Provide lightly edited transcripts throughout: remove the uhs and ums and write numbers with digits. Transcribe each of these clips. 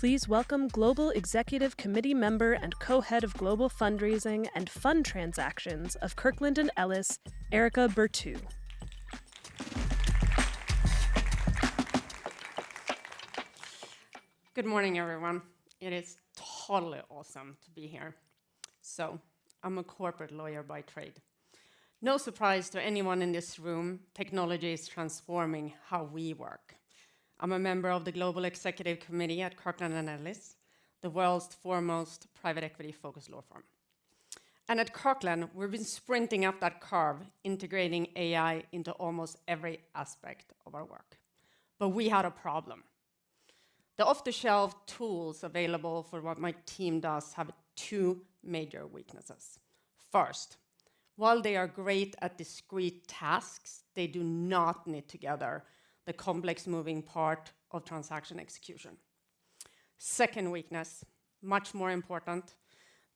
Please welcome Global Executive Committee member and co-head of Global Fundraising and Fund Transactions of Kirkland & Ellis, Erica Berthou. Good morning, everyone. It is totally awesome to be here. So, I'm a corporate lawyer by trade. No surprise to anyone in this room, technology is transforming how we work. I'm a member of the Global Executive Committee at Kirkland & Ellis, the world's foremost private equity-focused law firm. And at Kirkland, we've been sprinting up that curve, integrating AI into almost every aspect of our work. But we had a problem. The off-the-shelf tools available for what my team does have two major weaknesses. First, while they are great at discrete tasks, they do not knit together the complex moving part of transaction execution. Second weakness, much more important,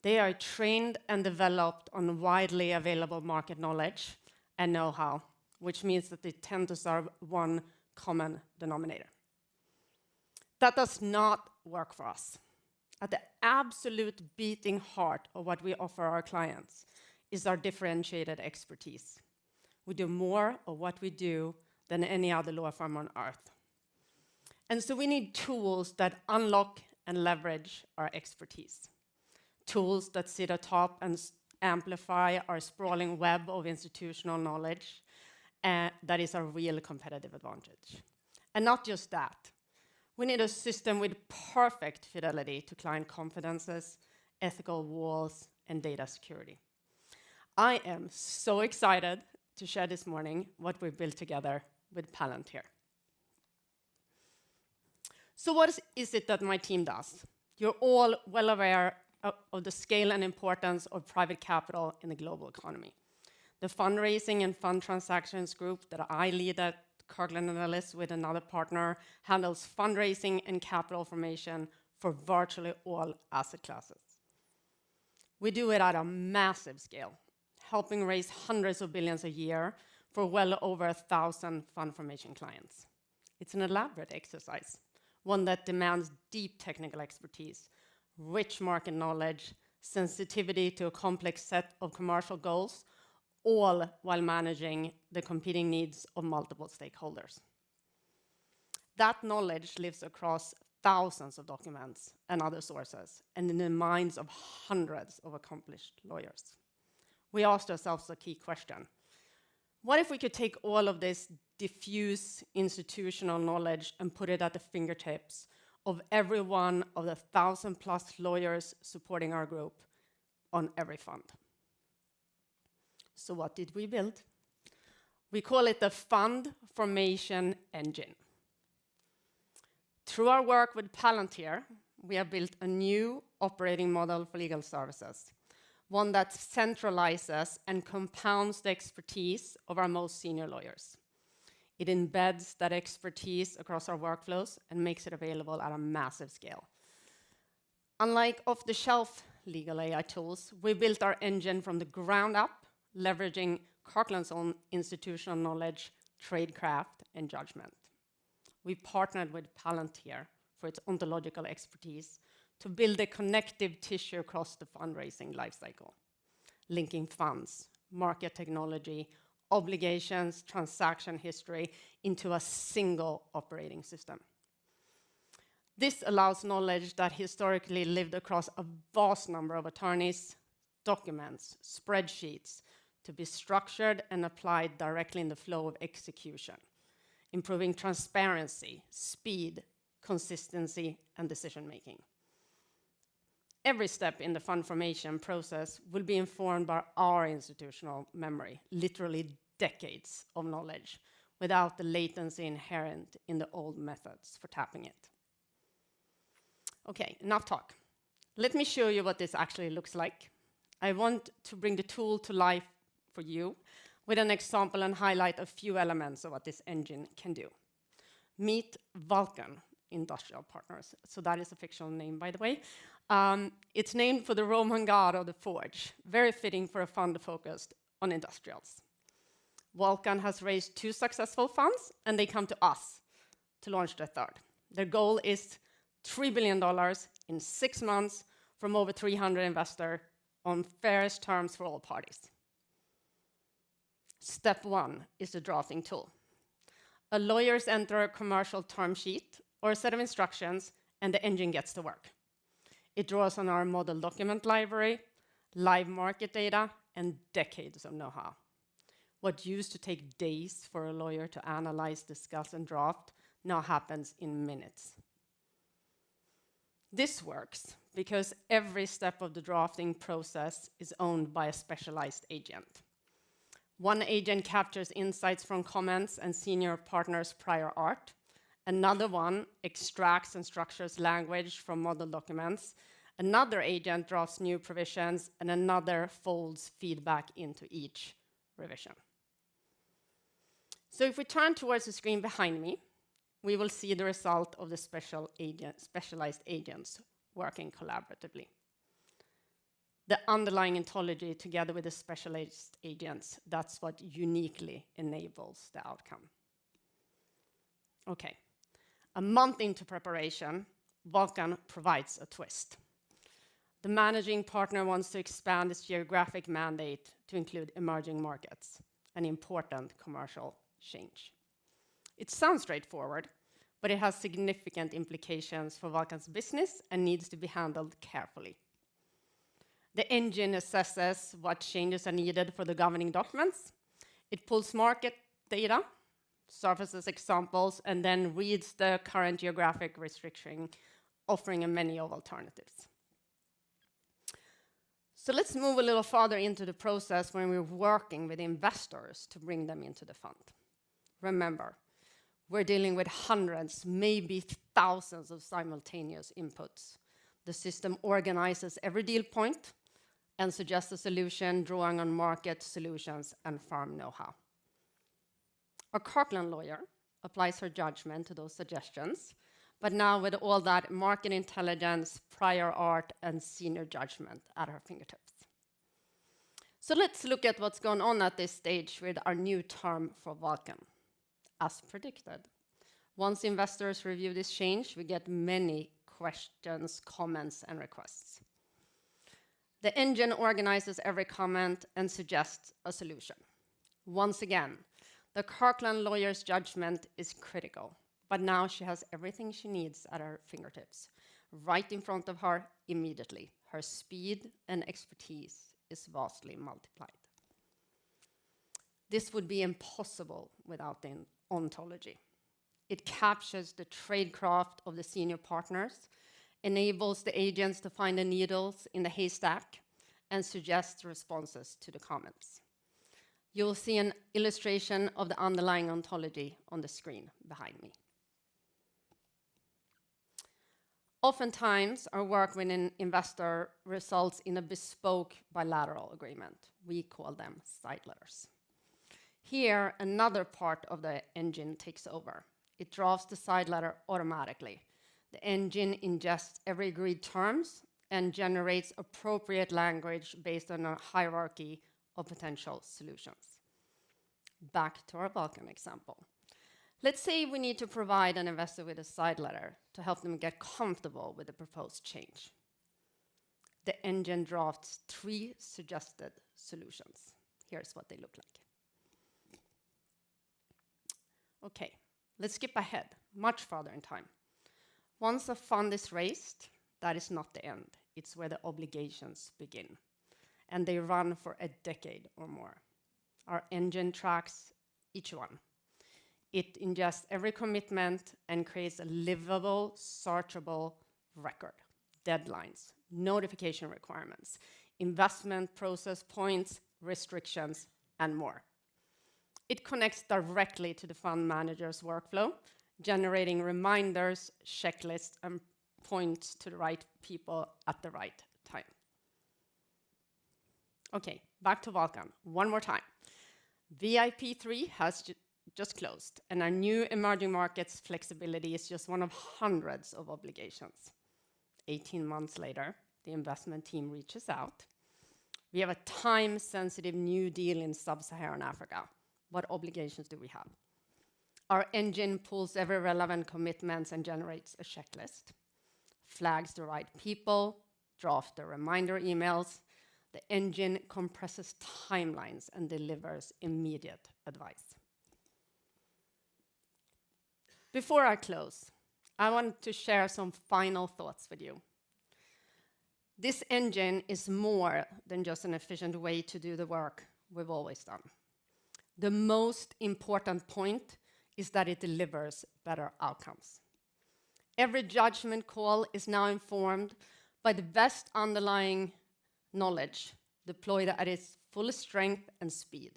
they are trained and developed on widely available market knowledge and know-how, which means that they tend to serve one common denominator. That does not work for us. At the absolute beating heart of what we offer our clients is our differentiated expertise. We do more of what we do than any other law firm on earth. And so we need tools that unlock and leverage our expertise. Tools that sit atop and amplify our sprawling web of institutional knowledge, that is our real competitive advantage. And not just that. We need a system with perfect fidelity to client confidences, ethical walls, and data security. I am so excited to share this morning what we've built together with Palantir. So what is it that my team does? You're all well aware of the scale and importance of private capital in the global economy. The fundraising and fund transactions group that I lead at Kirkland & Ellis with another partner handles fundraising and capital formation for virtually all asset classes. We do it at a massive scale, helping raise hundreds of billions a year for well over 1,000 fund formation clients. It's an elaborate exercise, one that demands deep technical expertise, rich market knowledge, sensitivity to a complex set of commercial goals, all while managing the competing needs of multiple stakeholders. That knowledge lives across thousands of documents and other sources, and in the minds of hundreds of accomplished lawyers. We asked ourselves a key question. What if we could take all of this diffuse institutional knowledge and put it at the fingertips of every one of the 1,000+ lawyers supporting our group on every fund? So what did we build? We call it the Fund Formation Engine. Through our work with Palantir, we have built a new operating model for legal services, one that centralizes and compounds the expertise of our most senior lawyers. It embeds that expertise across our workflows and makes it available at a massive scale. Unlike off-the-shelf legal AI tools, we built our engine from the ground up, leveraging Kirkland's own institutional knowledge, tradecraft, and judgment. We partnered with Palantir for its ontological expertise to build a connective tissue across the fundraising lifecycle, linking funds, market technology, obligations, transaction history into a single operating system. This allows knowledge that historically lived across a vast number of attorneys, documents, spreadsheets, to be structured and applied directly in the flow of execution, improving transparency, speed, consistency, and decision-making. Every step in the fund formation process will be informed by our institutional memory, literally decades of knowledge, without the latency inherent in the old methods for tapping it. Okay, enough talk. Let me show you what this actually looks like. I want to bring the tool to life for you with an example and highlight a few elements of what this engine can do. Meet Vulcan Industrial Partners. So that is a fictional name, by the way. It's named for the Roman god of the forge, very fitting for a fund focused on industrials. Vulcan has raised 2 successful funds, and they come to us to launch their third. Their goal is $3 billion in 6 months from over 300 investors on fairest terms for all parties. Step 1 is the drafting tool. A lawyers enter a commercial term sheet or a set of instructions, and the engine gets to work. It draws on our model document library, live market data, and decades of know-how. What used to take days for a lawyer to analyze, discuss, and draft now happens in minutes. This works because every step of the drafting process is owned by a specialized agent. One agent captures insights from comments and senior partners' prior art. Another one extracts and structures language from model documents. Another agent drafts new provisions, and another folds feedback into each revision. So if we turn towards the screen behind me, we will see the result of the specialized agents working collaboratively. The underlying ontology together with the specialized agents, that's what uniquely enables the outcome. Okay, a month into preparation, Vulcan provides a twist. The managing partner wants to expand its geographic mandate to include emerging markets, an important commercial change. It sounds straightforward, but it has significant implications for Vulcan's business and needs to be handled carefully. The engine assesses what changes are needed for the governing documents. It pulls market data, surfaces examples, and then reads the current geographic restriction, offering a menu of alternatives. So let's move a little farther into the process when we're working with investors to bring them into the fund. Remember, we're dealing with hundreds, maybe thousands of simultaneous inputs. The system organizes every deal point and suggests a solution drawing on market solutions and firm know-how. A Kirkland lawyer applies her judgment to those suggestions, but now with all that market intelligence, prior art, and senior judgment at her fingertips. So let's look at what's going on at this stage with our new term for Vulcan. As predicted, once investors review this change, we get many questions, comments, and requests. The engine organizes every comment and suggests a solution. Once again, the Kirkland lawyer's judgment is critical, but now she has everything she needs at her fingertips, right in front of her immediately. Her speed and expertise is vastly multiplied. This would be impossible without the ontology. It captures the tradecraft of the senior partners, enables the agents to find the needles in the haystack, and suggests responses to the comments. You'll see an illustration of the underlying ontology on the screen behind me. Oftentimes, our work with an investor results in a bespoke bilateral agreement. We call them side letters. Here, another part of the engine takes over. It drafts the side letter automatically. The engine ingests every agreed terms and generates appropriate language based on a hierarchy of potential solutions. Back to our Vulcan example. Let's say we need to provide an investor with a side letter to help them get comfortable with the proposed change. The engine drafts 3 suggested solutions. Here's what they look like. Okay, let's skip ahead, much farther in time. Once a fund is raised, that is not the end. It's where the obligations begin. And they run for a decade or more. Our engine tracks each one. It ingests every commitment and creates a livable, searchable record, deadlines, notification requirements, investment process points, restrictions, and more. It connects directly to the fund manager's workflow, generating reminders, checklists, and points to the right people at the right time. Okay, back to Vulcan, one more time. VIP3 has just closed, and our new emerging markets flexibility is just one of hundreds of obligations. 18 months later, the investment team reaches out. We have a time-sensitive new deal in sub-Saharan Africa. What obligations do we have? Our engine pulls every relevant commitments and generates a checklist. flags the right people, drafts the reminder emails. The engine compresses timelines and delivers immediate advice. Before I close, I want to share some final thoughts with you. This engine is more than just an efficient way to do the work we've always done. The most important point is that it delivers better outcomes. Every judgment call is now informed by the best underlying knowledge deployed at its full strength and speed.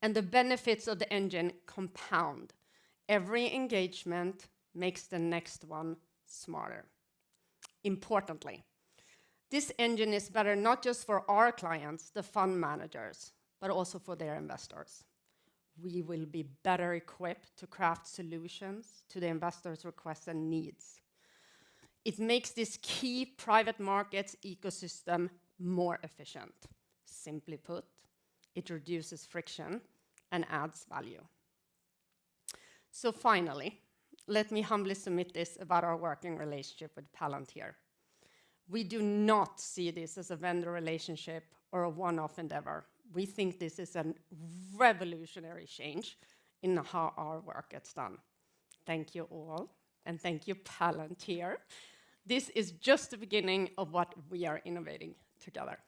And the benefits of the engine compound. Every engagement makes the next one smarter. Importantly, this engine is better not just for our clients, the fund managers, but also for their investors. We will be better equipped to craft solutions to the investors' requests and needs. It makes this key private markets ecosystem more efficient. Simply put, it reduces friction and adds value. So finally, let me humbly submit this about our working relationship with Palantir. We do not see this as a vendor relationship or a one-off endeavor. We think this is a revolutionary change in how our work gets done. Thank you all, and thank you, Palantir. This is just the beginning of what we are innovating together.